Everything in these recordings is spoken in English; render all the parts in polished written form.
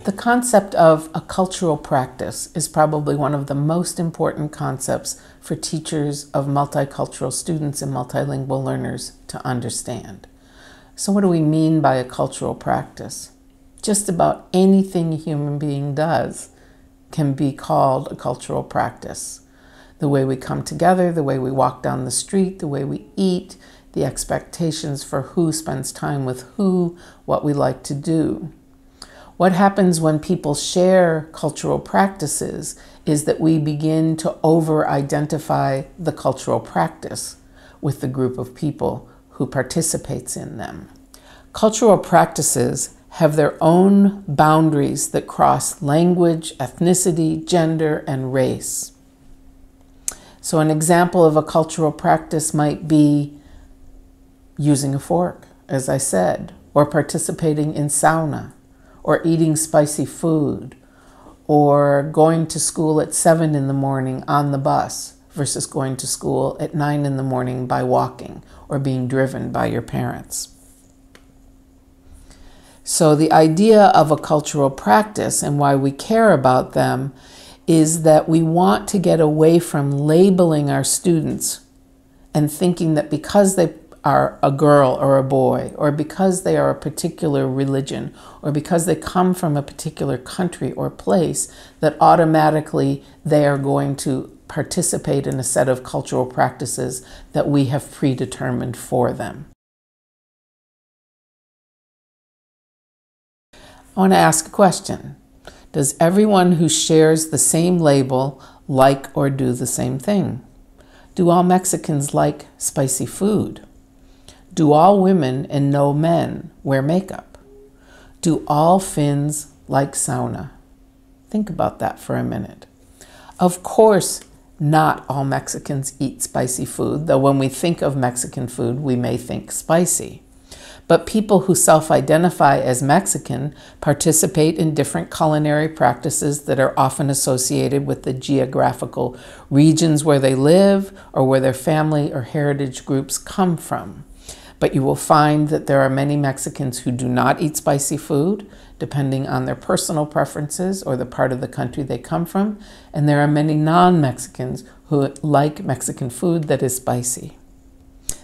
The concept of a cultural practice is probably one of the most important concepts for teachers of multicultural students and multilingual learners to understand. So what do we mean by a cultural practice? Just about anything a human being does can be called a cultural practice. The way we come together, the way we walk down the street, the way we eat, the expectations for who spends time with who, what we like to do. What happens when people share cultural practices is that we begin to over-identify the cultural practice with the group of people who participates in them. Cultural practices have their own boundaries that cross language, ethnicity, gender, and race. So an example of a cultural practice might be using a fork, as I said, or participating in sauna, or eating spicy food, or going to school at 7 in the morning on the bus versus going to school at 9 in the morning by walking or being driven by your parents. So the idea of a cultural practice and why we care about them is that we want to get away from labeling our students and thinking that because they are a girl or a boy, or because they are a particular religion, or because they come from a particular country or place, that automatically they are going to participate in a set of cultural practices that we have predetermined for them. I want to ask a question. Does everyone who shares the same label like or do the same thing? Do all Mexicans like spicy food? Do all women and no men wear makeup? Do all Finns like sauna? Think about that for a minute. Of course, not all Mexicans eat spicy food, though when we think of Mexican food, we may think spicy. But people who self-identify as Mexican participate in different culinary practices that are often associated with the geographical regions where they live or where their family or heritage groups come from. But you will find that there are many Mexicans who do not eat spicy food, depending on their personal preferences or the part of the country they come from. And there are many non-Mexicans who like Mexican food that is spicy.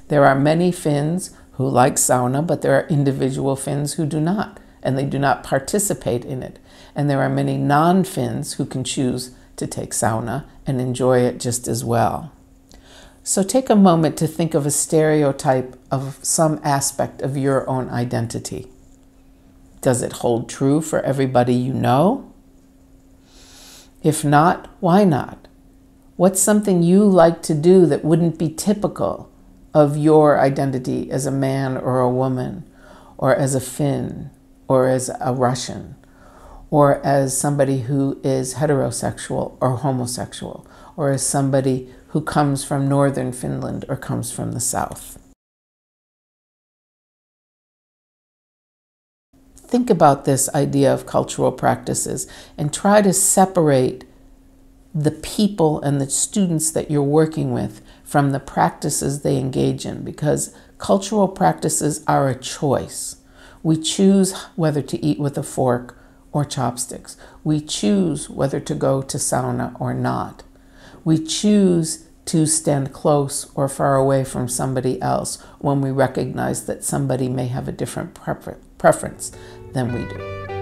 There are many Finns who like sauna, but there are individual Finns who do not, and they do not participate in it. And there are many non-Finns who can choose to take sauna and enjoy it just as well. So take a moment to think of a stereotype of some aspect of your own identity. Does it hold true for everybody you know? If not, why not? What's something you like to do that wouldn't be typical of your identity as a man or a woman, or as a Finn, or as a Russian, or as somebody who is heterosexual or homosexual, or as somebody who comes from northern Finland or comes from the south? Think about this idea of cultural practices and try to separate the people and the students that you're working with from the practices they engage in, because cultural practices are a choice. We choose whether to eat with a fork or chopsticks. We choose whether to go to sauna or not. We choose to stand close or far away from somebody else when we recognize that somebody may have a different preference than we do.